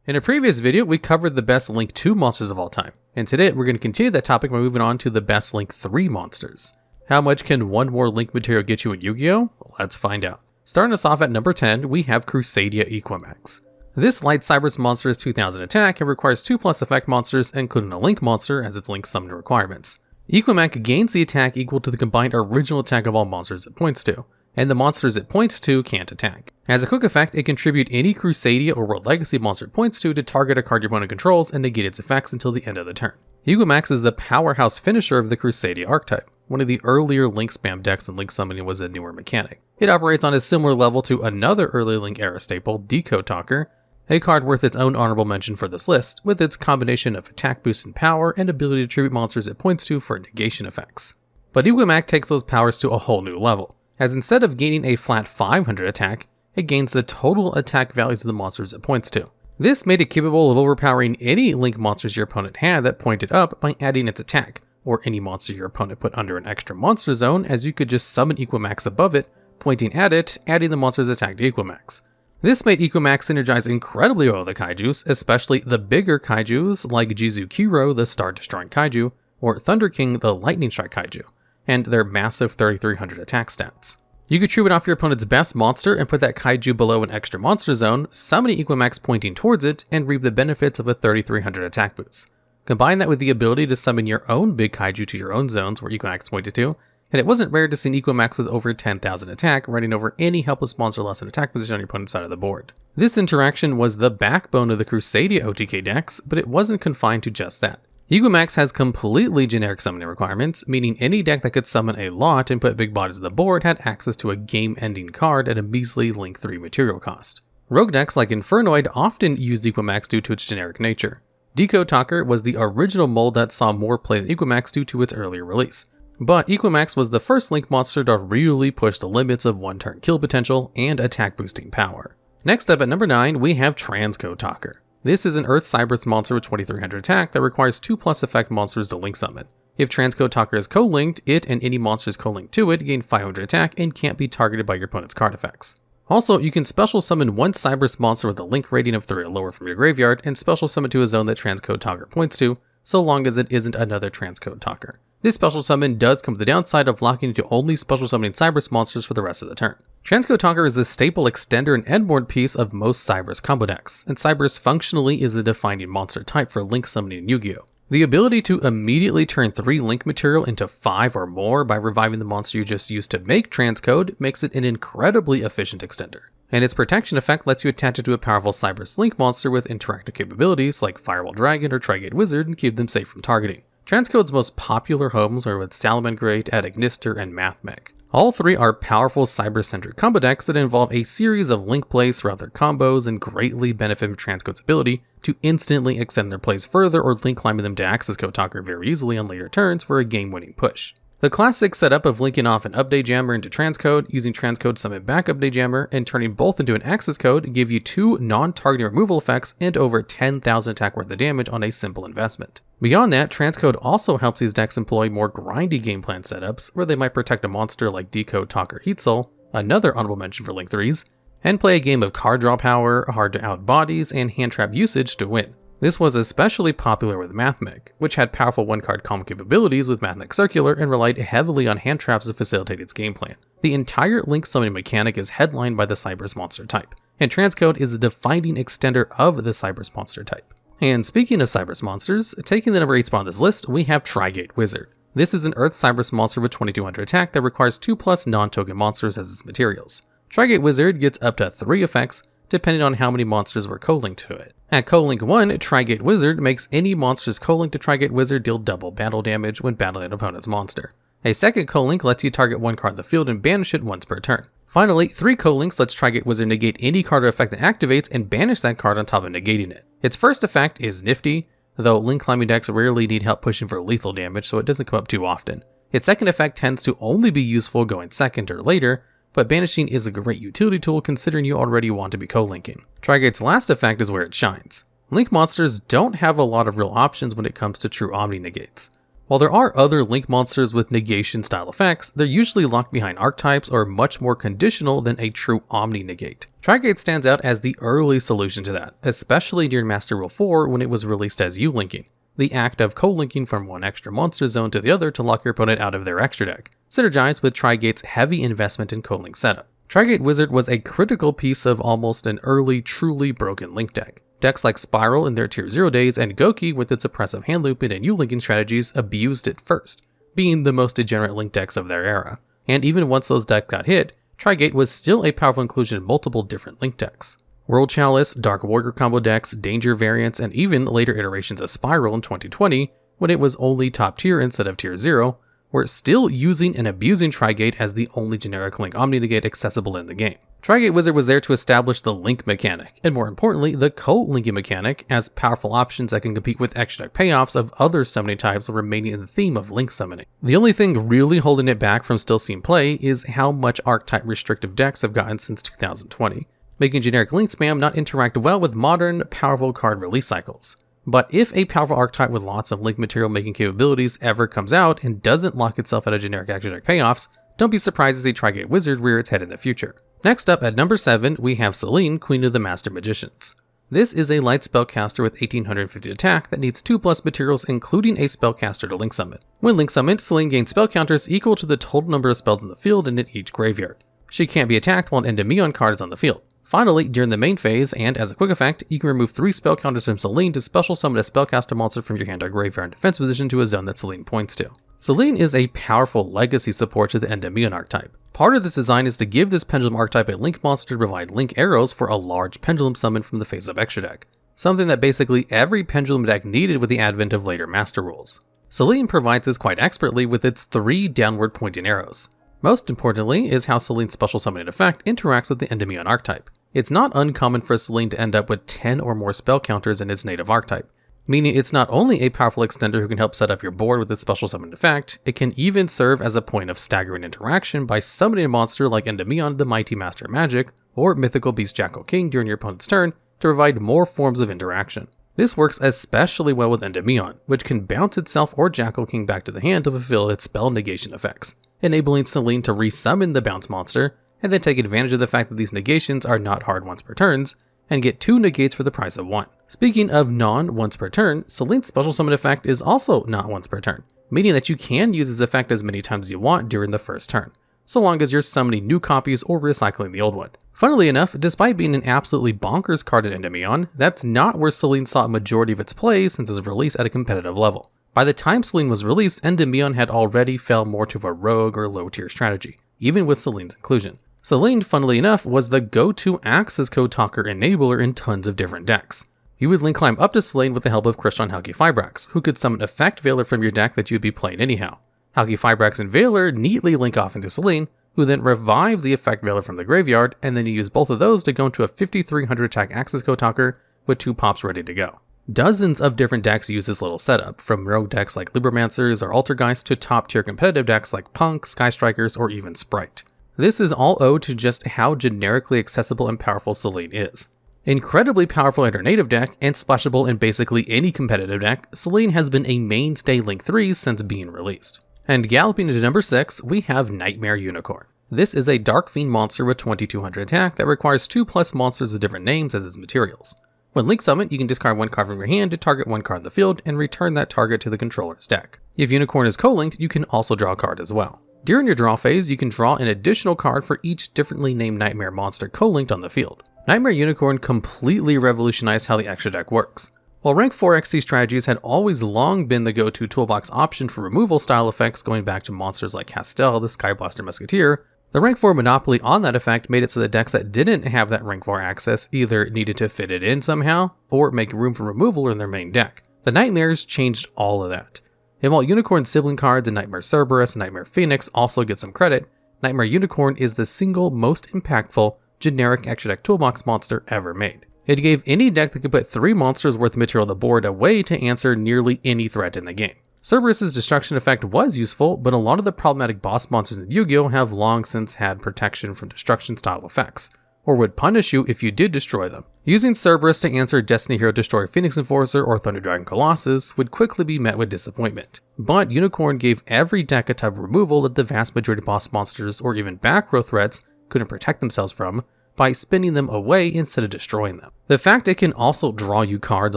In a previous video, we covered the best Link-2 monsters of all time, and today we're going to continue that topic by moving on to the best Link-3 monsters. How much can one more Link material get you in Yu-Gi-Oh? Let's find out. Starting us off at number 10, we have Crusadia Equimax. This light Cyberus monster is 2000 attack and requires 2+ effect monsters, including a Link monster as its Link summoning requirements. Equimax gains the attack equal to the combined original attack of all monsters it points to, and the monsters it points to can't attack. As a quick effect, it can tribute any Crusadia or World Legacy monster it points to target a card your opponent controls and negate its effects until the end of the turn. Equimax is the powerhouse finisher of the Crusadia archetype, one of the earlier Link spam decks when Link summoning was a newer mechanic. It operates on a similar level to another early Link era staple, Transcode Talker, a card worth its own honorable mention for this list, with its combination of attack boost and power and ability to tribute monsters it points to for negation effects. But Equimax takes those powers to a whole new level, as instead of gaining a flat 500 attack, it gains the total attack values of the monsters it points to. This made it capable of overpowering any Link monsters your opponent had that pointed up by adding its attack, or any monster your opponent put under an extra monster zone, as you could just summon Equimax above it, pointing at it, adding the monster's attack to Equimax. This made Equimax synergize incredibly well with the kaijus, especially the bigger kaijus like Jizukiro, the star-destroying kaiju, or Thunder King, the lightning strike kaiju, and their massive 3300 attack stats. You could tribute off your opponent's best monster and put that kaiju below an extra monster zone, summoning Equimax pointing towards it, and reap the benefits of a 3300 attack boost. Combine that with the ability to summon your own big kaiju to your own zones where Equimax pointed to, and it wasn't rare to see an Equimax with over 10,000 attack running over any helpless monster less than attack position on your opponent's side of the board. This interaction was the backbone of the Crusadia OTK decks, but it wasn't confined to just that. Equimax has completely generic summoning requirements, meaning any deck that could summon a lot and put big bodies on the board had access to a game-ending card at a measly Link-3 material cost. Rogue decks like Infernoid often used Equimax due to its generic nature. Transcode Talker was the original mold that saw more play with Equimax due to its earlier release. But Equimax was the first Link monster to really push the limits of one-turn kill potential and attack boosting power. Next up at number 9, we have Transcode Talker. This is an Earth Cyberus monster with 2300 attack that requires 2+ effect monsters to Link summon. If Transcode Talker is co-linked, it and any monsters co-linked to it gain 500 attack and can't be targeted by your opponent's card effects. Also, you can special summon one Cyberus monster with a Link rating of 3 or lower from your graveyard and special summon to a zone that Transcode Talker points to, so long as it isn't another Transcode Talker. This special summon does come with the downside of locking into only special summoning Cyberus monsters for the rest of the turn. Transcode Talker is the staple extender and endboard piece of most Cyberus combo decks, and Cyberus functionally is the defining monster type for Link summoning in Yu-Gi-Oh! The ability to immediately turn 3 Link material into 5 or more by reviving the monster you just used to make Transcode makes it an incredibly efficient extender. And its protection effect lets you attach it to a powerful Cyberus Link monster with interactive capabilities like Firewall Dragon or Trigate Wizard and keep them safe from targeting. Transcode's most popular homes are with Salamangreat, Adagnister, and Mathmech. All 3 are powerful Cyber-centric combo decks that involve a series of Link plays throughout their combos and greatly benefit from Transcode's ability to instantly extend their plays further or Link climbing them to access Code Talker very easily on later turns for a game-winning push. The classic setup of linking off an Update Jammer into Transcode, using Transcode summon back Update Jammer, and turning both into an access code give you 2 non-targeting removal effects and over 10,000 attack worth of damage on a simple investment. Beyond that, Transcode also helps these decks employ more grindy game plan setups, where they might protect a monster like Transcode Talker Heatsoul, another honorable mention for Link-3s, and play a game of card draw power, hard to out bodies, and hand trap usage to win. This was especially popular with Mathmech, which had powerful one-card combo capabilities with Mathmech Circular and relied heavily on hand traps to facilitate its game plan. The entire Link summoning mechanic is headlined by the Cyberus monster type, and Transcode is the defining extender of the Cyberus monster type. And speaking of Cyberus monsters, taking the number 8 spot on this list, we have Trigate Wizard. This is an Earth Cyberus monster with 2200 attack that requires 2+ non-token monsters as its materials. Trigate Wizard gets up to 3 effects, depending on how many monsters were co-linked to it. At co-link 1, Trigate Wizard makes any monsters co-linked to Trigate Wizard deal double battle damage when battling an opponent's monster. A second co-link lets you target one card in the field and banish it once per turn. Finally, 3 co-links lets Trigate Wizard negate any card or effect that activates and banish that card on top of negating it. Its first effect is nifty, though Link climbing decks rarely need help pushing for lethal damage, so it doesn't come up too often. Its second effect tends to only be useful going second or later, but banishing is a great utility tool considering you already want to be co-linking. Trigate's last effect is where it shines. Link monsters don't have a lot of real options when it comes to true Omni negates. While there are other Link monsters with negation style effects, they're usually locked behind archetypes or much more conditional than a true Omni-negate. Trigate stands out as the early solution to that, especially during Master Rule 4 when it was released as U-linking, the act of co-linking from one extra monster zone to the other to lock your opponent out of their extra deck, synergized with Trigate's heavy investment in co-link setup. Trigate Wizard was a critical piece of almost an early, truly broken Link deck. Decks like Spiral in their Tier 0 days and Goki with its oppressive hand looping and U-linking strategies abused it first, being the most degenerate Link decks of their era. And even once those decks got hit, Trigate was still a powerful inclusion in multiple different Link decks. World Chalice, Dark Warrior combo decks, Danger variants, and even later iterations of Spiral in 2020, when it was only top tier instead of Tier 0, were still using and abusing Trigate as the only generic Link Omni-negate accessible in the game. Trigate Wizard was there to establish the Link mechanic, and more importantly, the co-linking mechanic, as powerful options that can compete with extra deck payoffs of other summoning types while remaining in the theme of Link summoning. The only thing really holding it back from still seeing play is how much archetype restrictive decks have gotten since 2020, making generic Link spam not interact well with modern, powerful card release cycles. But if a powerful archetype with lots of Link material making capabilities ever comes out and doesn't lock itself out of generic extra deck payoffs, don't be surprised to see Trigate Wizard rear its head in the future. Next up at number 7, we have Selene, Queen of the Master Magicians. This is a light spellcaster with 1850 attack that needs 2+ materials including a spellcaster to Link Summon. When Link Summoned, Selene gains spell counters equal to the total number of spells in the field and in each graveyard. She can't be attacked while an Endymion card is on the field. Finally, during the main phase, and as a quick effect, you can remove 3 spell counters from Selene to special summon a spellcaster monster from your hand or graveyard in defense position to a zone that Selene points to. Selene is a powerful legacy support to the Endymion archetype. Part of this design is to give this pendulum archetype a Link monster to provide Link arrows for a large pendulum summon from the face-up extra deck, something that basically every pendulum deck needed with the advent of later Master Rules. Selene provides this quite expertly with its 3 downward pointing arrows. Most importantly is how Selene's special summoning effect interacts with the Endymion archetype. It's not uncommon for Selene to end up with 10 or more spell counters in its native archetype, meaning it's not only a powerful extender who can help set up your board with its special summon effect, it can even serve as a point of staggering interaction by summoning a monster like Endymion, the Mighty Master of Magic, or Mythical Beast Jackal King during your opponent's turn to provide more forms of interaction. This works especially well with Endymion, which can bounce itself or Jackal King back to the hand to fulfill its spell negation effects, enabling Selene to resummon the bounce monster, and then take advantage of the fact that these negations are not hard once per turns, and get 2 negates for the price of 1. Speaking of non-once per turn, Selene's special summon effect is also not once per turn, meaning that you can use this effect as many times as you want during the first turn, so long as you're summoning new copies or recycling the old one. Funnily enough, despite being an absolutely bonkers card in Endymion, that's not where Selene saw a majority of its play since its release at a competitive level. By the time Selene was released, Endymion had already fell more to a rogue or low tier strategy, even with Selene's inclusion. Selene, funnily enough, was the go-to Access Code Talker enabler in tons of different decks. You would link climb up to Selene with the help of Krishan Helgi Fibrax, who could summon Effect Veiler from your deck that you'd be playing anyhow. Helgi Fibrax and Veiler neatly link off into Selene, who then revives the Effect Veiler from the graveyard, and then you use both of those to go into a 5300 attack Access Code Talker with 2 pops ready to go. Dozens of different decks use this little setup, from rogue decks like Libromancers or Altergeist to top tier competitive decks like Punk, Sky Strikers, or even Sprite. This is all owed to just how generically accessible and powerful Selene is. Incredibly powerful in her native deck, and splashable in basically any competitive deck, Selene has been a mainstay Link-3 since being released. And galloping into number 6, we have Knightmare Unicorn. This is a Dark Fiend monster with 2200 attack that requires 2+ monsters with different names as its materials. When Link Summon, you can discard 1 card from your hand to target 1 card in the field and return that target to the controller's deck. If Unicorn is co-linked, you can also draw a card as well. During your draw phase, you can draw an additional card for each differently named Knightmare monster co-linked on the field. Knightmare Unicorn completely revolutionized how the extra deck works. While rank 4 XC strategies had always long been the go-to toolbox option for removal style effects going back to monsters like Castel, the Skyblaster Musketeer, the rank 4 monopoly on that effect made it so that decks that didn't have that rank 4 access either needed to fit it in somehow, or make room for removal in their main deck. The Knightmares changed all of that. And while Unicorn's sibling cards in Knightmare Cerberus and Knightmare Phoenix also get some credit, Knightmare Unicorn is the single most impactful generic extra deck toolbox monster ever made. It gave any deck that could put 3 monsters worth of material on the board a way to answer nearly any threat in the game. Cerberus's destruction effect was useful, but a lot of the problematic boss monsters in Yu-Gi-Oh! Have long since had protection from destruction style effects, or would punish you if you did destroy them. Using Cerberus to answer Destiny Hero Destroy Phoenix Enforcer or Thunder Dragon Colossus would quickly be met with disappointment, but Unicorn gave every deck a type of removal that the vast majority of boss monsters or even back row threats couldn't protect themselves from by spinning them away instead of destroying them. The fact it can also draw you cards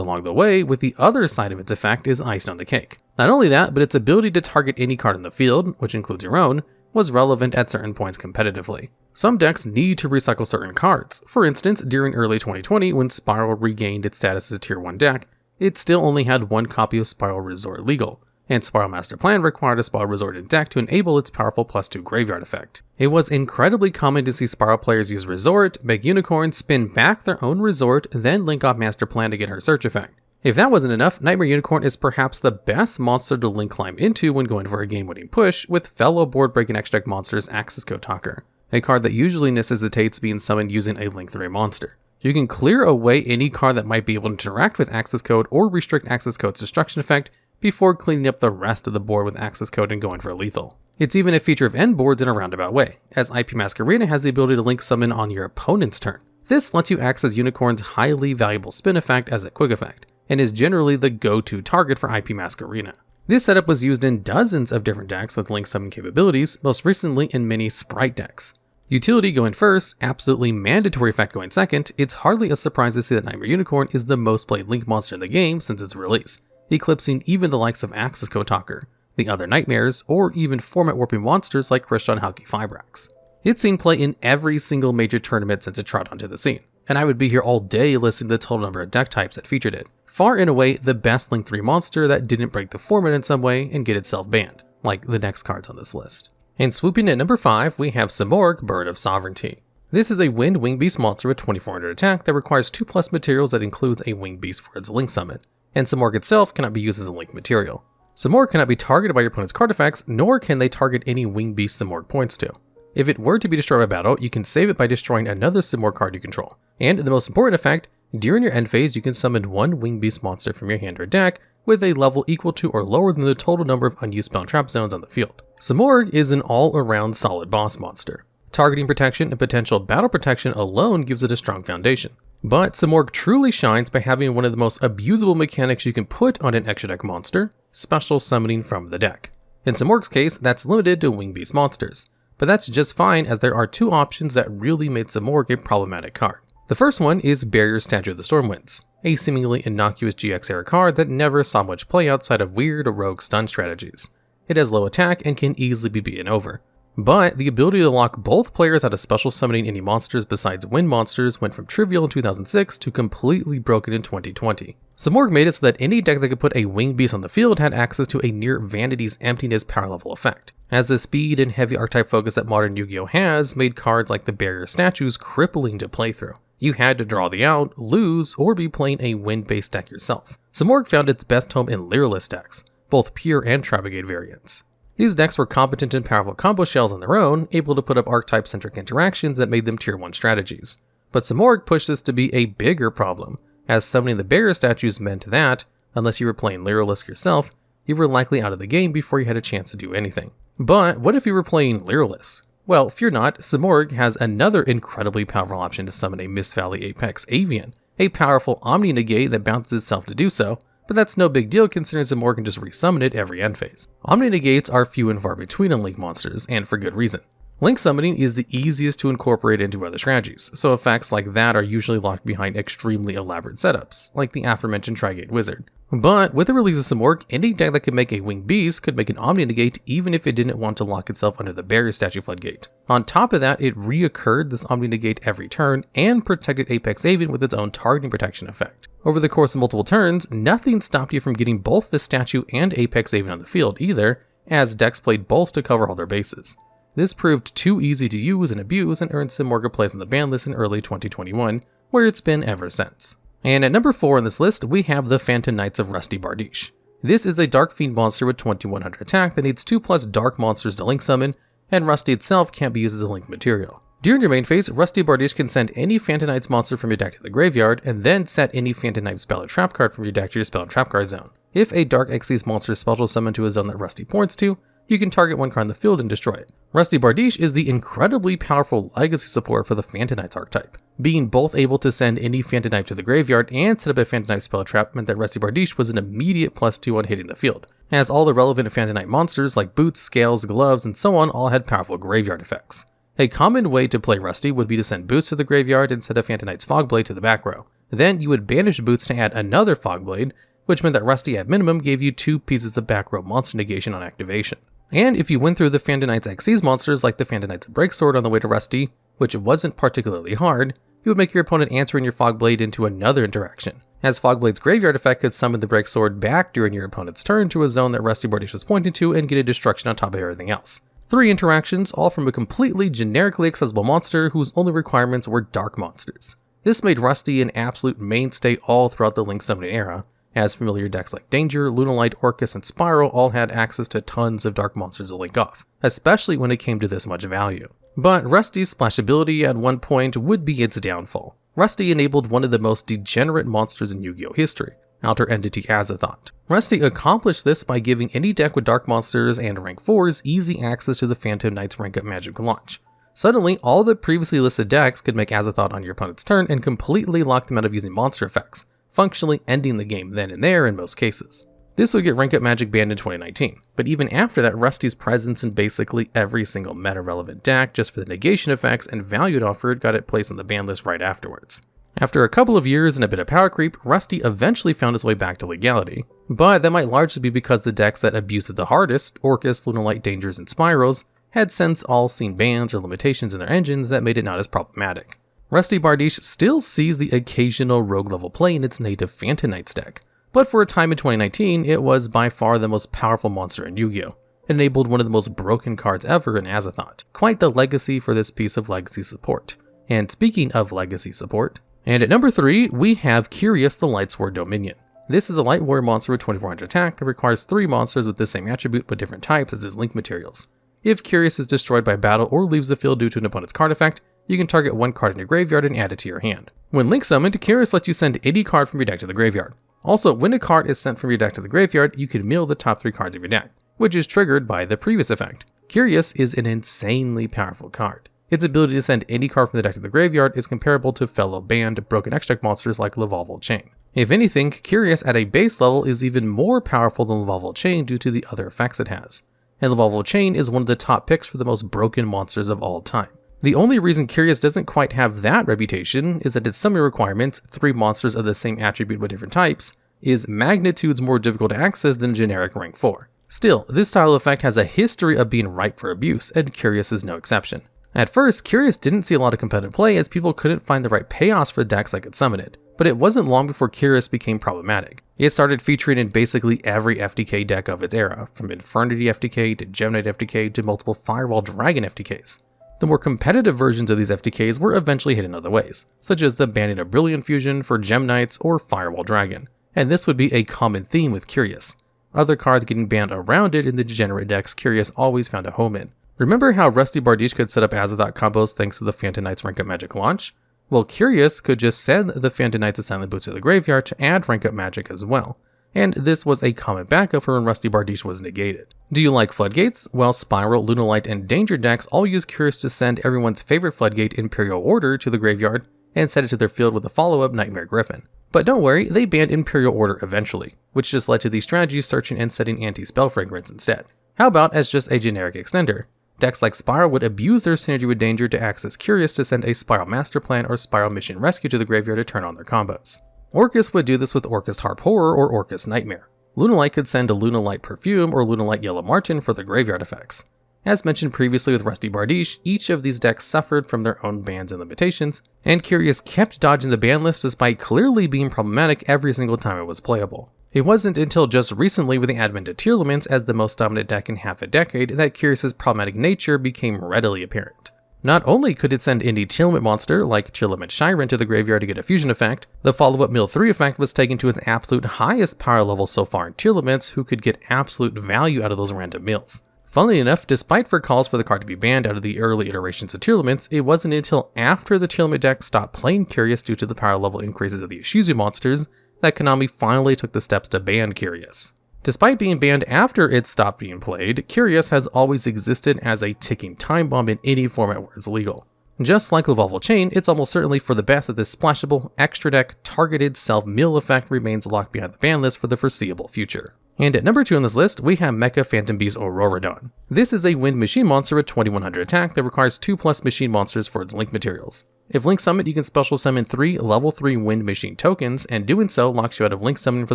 along the way with the other side of its effect is icing on the cake. Not only that, but its ability to target any card in the field, which includes your own, was relevant at certain points competitively. Some decks need to recycle certain cards. For instance, during early 2020 when Spiral regained its status as a tier 1 deck, it still only had one copy of Spiral Resort legal, and Spiral Master Plan required a Spiral Resort in deck to enable its powerful +2 graveyard effect. It was incredibly common to see Spiral players use Resort, make Unicorn spin back their own Resort, then link off Master Plan to get her search effect. If that wasn't enough, Knightmare Unicorn is perhaps the best monster to link climb into when going for a game-winning push with fellow board-breaking extra deck monsters Transcode Talker, a card that usually necessitates being summoned using a Link-3 monster. You can clear away any card that might be able to interact with Access Code or restrict Access Code's destruction effect before cleaning up the rest of the board with Access Code and going for lethal. It's even a feature of end boards in a roundabout way, as Equimax Arena has the ability to link summon on your opponent's turn. This lets you access Unicorn's highly valuable spin effect as a quick effect, and is generally the go-to target for Equimax Arena. This setup was used in dozens of different decks with link summon capabilities, most recently in many Sprite decks. Utility going first, absolutely mandatory effect going second, it's hardly a surprise to see that Knightmare Unicorn is the most played link monster in the game since its release, eclipsing even the likes of Access Code Talker, the other Nightmares, or even format warping monsters like Krishan Halki Fibrax. It's seen play in every single major tournament since it trot onto the scene, and I would be here all day listing the total number of deck types that featured it. Far and away the best Link-3 monster that didn't break the format in some way and get itself banned, like the next cards on this list. And swooping at number 5, we have Simorgh, Bird of Sovereignty. This is a wind winged beast monster with 2400 attack that requires 2+ materials that includes a winged beast for its link summon, and Simorgh itself cannot be used as a link material. Simorgh cannot be targeted by your opponent's card effects, nor can they target any winged beast Simorgh points to. If it were to be destroyed by battle, you can save it by destroying another Simorgh card you control. And the most important effect, during your end phase you can summon one winged beast monster from your hand or deck with a level equal to or lower than the total number of unused spell and trap zones on the field. Simorgh is an all-around solid boss monster. Targeting protection and potential battle protection alone gives it a strong foundation. But Simorgh truly shines by having one of the most abusable mechanics you can put on an extra deck monster, special summoning from the deck. In Simorgh's case, that's limited to winged beast monsters, but that's just fine as there are two options that really made Simorgh a problematic card. The first one is Barrier Statue of the Stormwinds, a seemingly innocuous GX era card that never saw much play outside of weird or rogue stun strategies. It has low attack and can easily be beaten over. But the ability to lock both players out of special summoning any monsters besides wind monsters went from trivial in 2006 to completely broken in 2020. Simorgh made it so that any deck that could put a winged beast on the field had access to a near Vanity's Emptiness power level effect, as the speed and heavy archetype focus that modern Yu-Gi-Oh has made cards like the Barrier Statues crippling to play through. You had to draw the out, lose, or be playing a wind-based deck yourself. Simorgh found its best home in Lyralist decks, both pure and Travagate variants. These decks were competent and powerful combo shells on their own, able to put up archetype-centric interactions that made them tier 1 strategies. But Simorgh pushed this to be a bigger problem, as summoning the Barrier Statues meant that, unless you were playing Lyralist yourself, you were likely out of the game before you had a chance to do anything. But what if you were playing Lyralist? Well, fear not, Simorgh has another incredibly powerful option to summon a Mist Valley Apex Avian, a powerful Omni-Negate that bounces itself to do so, but that's no big deal considering Simorgh can just resummon it every end phase. Omni-Negates are few and far between on Link monsters, and for good reason. Link summoning is the easiest to incorporate into other strategies, so effects like that are usually locked behind extremely elaborate setups, like the aforementioned Trigate Wizard. But with the release of Simorgh, any deck that could make a winged beast could make an Omni-Negate even if it didn't want to lock itself under the Barrier Statue Floodgate. On top of that, it reoccurred this Omni-Negate every turn and protected Apex Avian with its own targeting protection effect. Over the course of multiple turns, nothing stopped you from getting both the statue and Apex Avian on the field either, as decks played both to cover all their bases. This proved too easy to use and abuse and earned Simorgh a place on the ban list in early 2021, where it's been ever since. And at number 4 on this list, we have the Phantom Knights of Rusty Bardiche. This is a Dark Fiend monster with 2100 attack that needs 2+ dark monsters to link summon, and Rusty itself can't be used as a link material. During your main phase, Rusty Bardiche can send any Phantom Knights monster from your deck to the graveyard, and then set any Phantom Knight spell or trap card from your deck to your spell and trap card zone. If a Dark Xyz monster is special summoned to a zone that Rusty points to, you can target one card in the field and destroy it. Rusty Bardiche is the incredibly powerful legacy support for the Phantom Knights archetype. Being both able to send any Phantom Knight to the graveyard and set up a Phantom Knight spell trap meant that Rusty Bardiche was an immediate +2 on hitting the field, as all the relevant Phantom Knight monsters like boots, scales, gloves, and so on all had powerful graveyard effects. A common way to play Rusty would be to send Boots to the graveyard and set a Phantom Knight's Fogblade to the back row. Then you would banish Boots to add another Fogblade, which meant that Rusty at minimum gave you 2 pieces of back row monster negation on activation. And if you went through the Phantom Knight's Xyz monsters like the Phantom Knight's Breaksword on the way to Rusty, which wasn't particularly hard, you would make your opponent answering your Fogblade into another interaction, as Fogblade's graveyard effect could summon the Breaksword back during your opponent's turn to a zone that Rusty Bardiche was pointing to and get a destruction on top of everything else. 3 interactions, all from a completely generically accessible monster whose only requirements were dark monsters. This made Rusty an absolute mainstay all throughout the Link summoning era, as familiar decks like Danger, Lunalight, Orcus, and Spiral all had access to tons of dark monsters to link off, especially when it came to this much value. But Rusty's splashability at one point would be its downfall. Rusty enabled one of the most degenerate monsters in Yu-Gi-Oh history, Outer Entity Azathoth. Rusty accomplished this by giving any deck with dark monsters and rank 4s easy access to the Phantom Knight's rank up magic launch. Suddenly, all the previously listed decks could make Azathoth on your opponent's turn and completely lock them out of using monster effects, functionally ending the game then and there in most cases. This would get rank up magic banned in 2019, but even after that, Rusty's presence in basically every single meta-relevant deck just for the negation effects and value it offered got it placed on the ban list right afterwards. After a couple of years and a bit of power creep, Rusty eventually found its way back to legality, but that might largely be because the decks that abused it the hardest, Orcus, Lunalight, Dangers, and Spirals, had since all seen bans or limitations in their engines that made it not as problematic. Rusty Bardiche still sees the occasional rogue level play in its native Phantom Knights deck, but for a time in 2019, it was by far the most powerful monster in Yu-Gi-Oh! It enabled one of the most broken cards ever in Azathoth. Quite the legacy for this piece of legacy support. And speaking of legacy support, and at number 3, we have Curious the Lightsworn Dominion. This is a light warrior monster with 2400 attack that requires 3 monsters with the same attribute but different types as its link materials. If Curious is destroyed by battle or leaves the field due to an opponent's card effect, you can target 1 card in your graveyard and add it to your hand. When Link summoned, Curious lets you send any card from your deck to the graveyard. Also, when a card is sent from your deck to the graveyard, you can mill the top 3 cards of your deck, which is triggered by the previous effect. Curious is an insanely powerful card. Its ability to send any card from the deck to the graveyard is comparable to fellow banned broken X-Deck monsters like Lavalval Chain. If anything, Curious at a base level is even more powerful than Lavalval Chain due to the other effects it has. And Lavalval Chain is one of the top picks for the most broken monsters of all time. The only reason Curious doesn't quite have that reputation is that its summon requirements, 3 monsters of the same attribute but different types, is magnitudes more difficult to access than generic rank 4. Still, this style effect has a history of being ripe for abuse, and Curious is no exception. At first, Curious didn't see a lot of competitive play as people couldn't find the right payoffs for decks that could summon it, but it wasn't long before Curious became problematic. It started featuring in basically every FTK deck of its era, from Infernity FTK to Gemknight FTK to multiple Firewall Dragon FTKs. The more competitive versions of these FTKs were eventually hidden other ways, such as the banning of Brilliant Fusion for Gemknights or Firewall Dragon, and this would be a common theme with Curious. Other cards getting banned around it in the degenerate decks Curious always found a home in. Remember how Rusty Bardiche could set up Azathoth combos thanks to the Phantom Knights rank up magic launch? Well, Curious could just send the Phantom Knights Silent Boots to the graveyard to add rank up magic as well, and this was a common backup for when Rusty Bardiche was negated. Do you like Floodgates? Well, Spiral, Lunalight, and Danger decks all use Curious to send everyone's favorite Floodgate Imperial Order to the graveyard and set it to their field with a follow-up Knightmare Griffin. But don't worry, they banned Imperial Order eventually, which just led to these strategies searching and setting anti-spell fragrance instead. How about as just a generic extender? Decks like Spiral would abuse their synergy with Danger to access Curious to send a Spiral Master Plan or Spiral Mission Rescue to the graveyard to turn on their combos. Orcus would do this with Orcus Harp Horror or Orcus Nightmare. Lunalight could send a Lunalight Perfume or Lunalight Yellow Marten for the graveyard effects. As mentioned previously with Rusty Bardiche, each of these decks suffered from their own bans and limitations, and Curious kept dodging the ban list despite clearly being problematic every single time it was playable. It wasn't until just recently with the advent of Tearlaments as the most dominant deck in half a decade that Curious's problematic nature became readily apparent. Not only could it send any Tearlament monster like Tearlament Shyren to the graveyard to get a fusion effect, the follow-up Mill-3 effect was taken to its absolute highest power level so far in Tearlaments, who could get absolute value out of those random mills. Funnily enough, despite for calls for the card to be banned out of the early iterations of Tearlaments, it wasn't until after the Tearlament deck stopped playing Curious due to the power level increases of the Ishizu monsters that Konami finally took the steps to ban Curious. Despite being banned after it stopped being played, Curious has always existed as a ticking time bomb in any format where it's legal. Just like Lavalval Chain, it's almost certainly for the best that this splashable, extra deck, targeted self-mill effect remains locked behind the ban list for the foreseeable future. And at number 2 on this list, we have Mecha Phantom Beast Auroradon. This is a wind machine monster with 2100 attack that requires 2+ machine monsters for its link materials. If Link Summon, you can special summon 3 level 3 wind machine tokens, and doing so locks you out of Link Summon for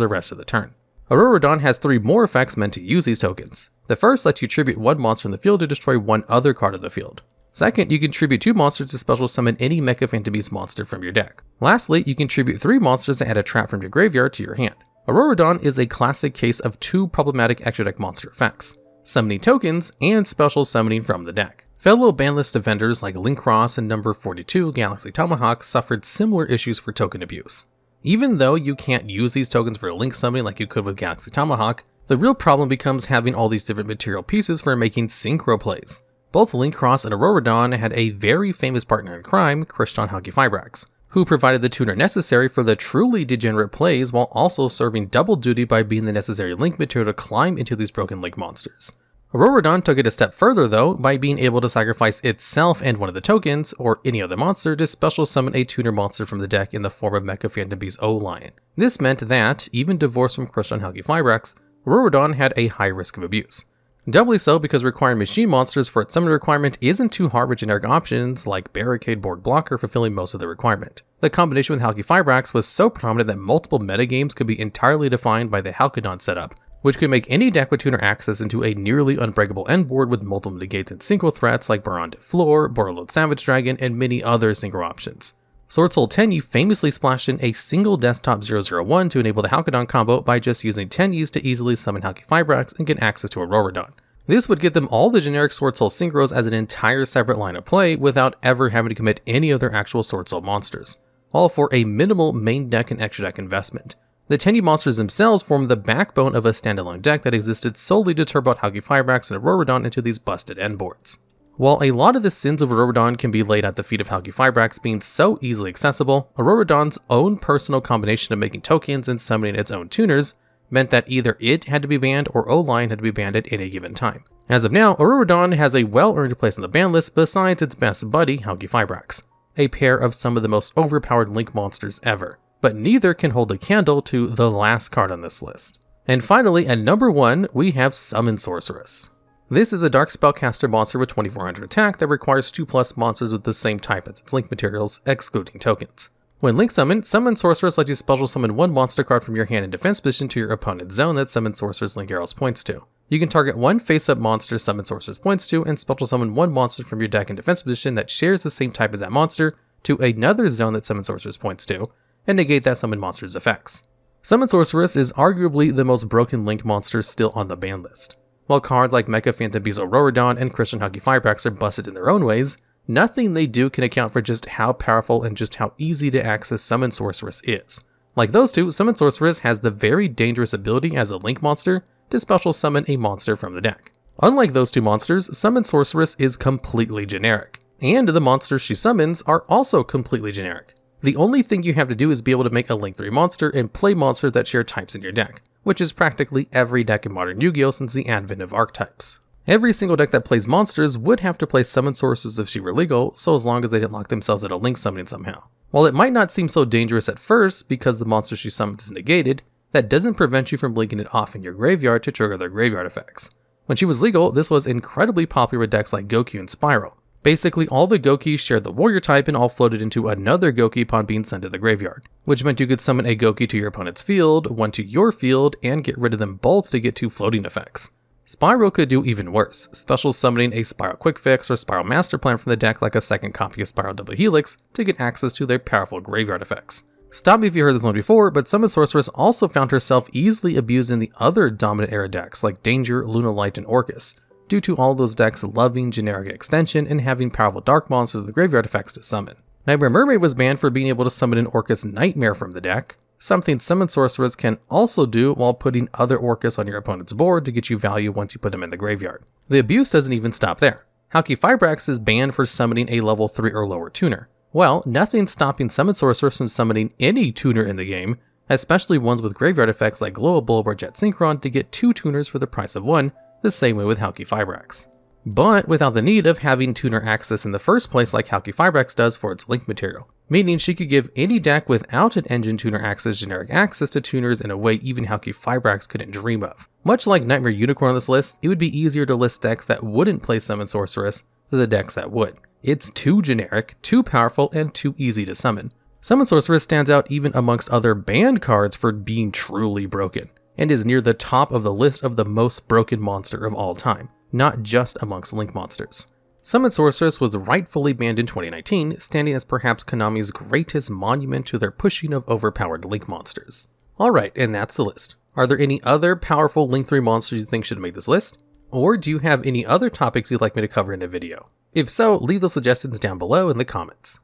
the rest of the turn. Auroradon has 3 more effects meant to use these tokens. The first lets you tribute 1 monster in the field to destroy 1 other card of the field. Second, you can tribute 2 monsters to special summon any Mecha Phantom Beast monster from your deck. Lastly, you can tribute 3 monsters to add a trap from your graveyard to your hand. Auroradon is a classic case of 2 problematic extra deck monster effects: summoning tokens and special summoning from the deck. Fellow banlist defenders like Link-3 and number 42 Galaxy Tomahawk suffered similar issues for token abuse. Even though you can't use these tokens for link summoning like you could with Galaxy Tomahawk, the real problem becomes having all these different material pieces for making synchro plays. Both Link-3 and Auroradon had a very famous partner in crime, Christian Halki-Fibrax, who provided the tuner necessary for the truly degenerate plays while also serving double duty by being the necessary link material to climb into these broken link monsters. Auroradon took it a step further though by being able to sacrifice itself and one of the tokens, or any other monster, to special summon a tuner monster from the deck in the form of Mecha Phantom Beast O-Lion. This meant that, even divorced from Christian Halki-Fibrax, Auroradon had a high risk of abuse. Doubly so because requiring machine monsters for its summon requirement isn't too hard with generic options like Barricade Borg Blocker fulfilling most of the requirement. The combination with Halki-Fibrax was so prominent that multiple metagames could be entirely defined by the Halkidon setup, which could make any deck with tuner access into a nearly unbreakable end board with multiple negates and synchro threats like Baron de Floor, Borreload Savage Dragon, and many other synchro options. Sword Soul Tenyi famously splashed in a single desktop 001 to enable the Halkidon combo by just using Tenyis to easily summon Halki-Fibrax and get access to Auroradon. This would get them all the generic Sword Soul synchros as an entire separate line of play without ever having to commit any other actual Sword Soul monsters, all for a minimal main deck and extra deck investment. The Tenyi monsters themselves form the backbone of a standalone deck that existed solely to turbo out Halki-Fibrax and Auroradon into these busted endboards. While a lot of the sins of Auroradon can be laid at the feet of Halki-Fibrax being so easily accessible, Auroradon's own personal combination of making tokens and summoning its own tuners meant that either it had to be banned or O-Line had to be banned at any given time. As of now, Auroradon has a well-earned place on the ban list besides its best buddy, Halki-Fibrax, a pair of some of the most overpowered link monsters ever, but neither can hold a candle to the last card on this list. And finally, at number 1, we have Summon Sorceress. This is a dark spellcaster monster with 2400 attack that requires 2+ monsters with the same type as its link materials, excluding tokens. When Link Summon Sorceress lets you special summon 1 monster card from your hand in defense position to your opponent's zone that Summon Sorceress Link Arrows points to. You can target 1 face-up monster Summon Sorceress points to and special summon 1 monster from your deck in defense position that shares the same type as that monster to another zone that Summon Sorceress points to, and negate that summon monster's effects. Summon Sorceress is arguably the most broken link monster still on the ban list. While cards like Mecha Phantom Beast Auroradon and Christian Halki-Fibrax are busted in their own ways, nothing they do can account for just how powerful and just how easy to access Summon Sorceress is. Like those two, Summon Sorceress has the very dangerous ability as a link monster to special summon a monster from the deck. Unlike those two monsters, Summon Sorceress is completely generic, and the monsters she summons are also completely generic. The only thing you have to do is be able to make a Link-3 monster and play monsters that share types in your deck, which is practically every deck in modern Yu-Gi-Oh! Since the advent of archetypes. Every single deck that plays monsters would have to play Summon Sorceress if she were legal, so as long as they didn't lock themselves out of link summoning somehow. While it might not seem so dangerous at first because the monster she summons is negated, that doesn't prevent you from linking it off in your graveyard to trigger their graveyard effects. When she was legal, this was incredibly popular with decks like Goku and Spyro. Basically, all the Gokis shared the warrior type and all floated into another Goki upon being sent to the graveyard, which meant you could summon a Goki to your opponent's field, one to your field, and get rid of them both to get 2 floating effects. Spyro could do even worse, special summoning a Spyro Quick Fix or Spyro Master Plan from the deck like a second copy of Spyro Double Helix to get access to their powerful graveyard effects. Stop me if you heard this one before, but Summon Sorceress also found herself easily abusing the other dominant era decks like Danger, Lunalight, and Orcus, due to all those decks loving generic extension and having powerful dark monsters with graveyard effects to summon. Knightmare Mermaid was banned for being able to summon an Orcus Nightmare from the deck, something Summon Sorceress can also do while putting other Orcus on your opponent's board to get you value once you put them in the graveyard. The abuse doesn't even stop there. Halki-Fibrax is banned for summoning a level 3 or lower tuner. Well, nothing's stopping Summon Sorceress from summoning any tuner in the game especially ones with graveyard effects like Glowable or Jet Synchron to get 2 tuners for the price of 1, the same way with Halqifibrax. But without the need of having tuner access in the first place like Halqifibrax does for its link material, meaning she could give any deck without an engine tuner access generic access to tuners in a way even Halqifibrax couldn't dream of. Much like Knightmare Unicorn on this list, it would be easier to list decks that wouldn't play Summon Sorceress than the decks that would. It's too generic, too powerful, and too easy to summon. Summon Sorceress stands out even amongst other banned cards for being truly broken, and is near the top of the list of the most broken monster of all time, not just amongst Link monsters. Summon Sorceress was rightfully banned in 2019, standing as perhaps Konami's greatest monument to their pushing of overpowered Link monsters. Alright, and that's the list. Are there any other powerful Link-3 monsters you think should make this list? Or do you have any other topics you'd like me to cover in a video? If so, leave those suggestions down below in the comments.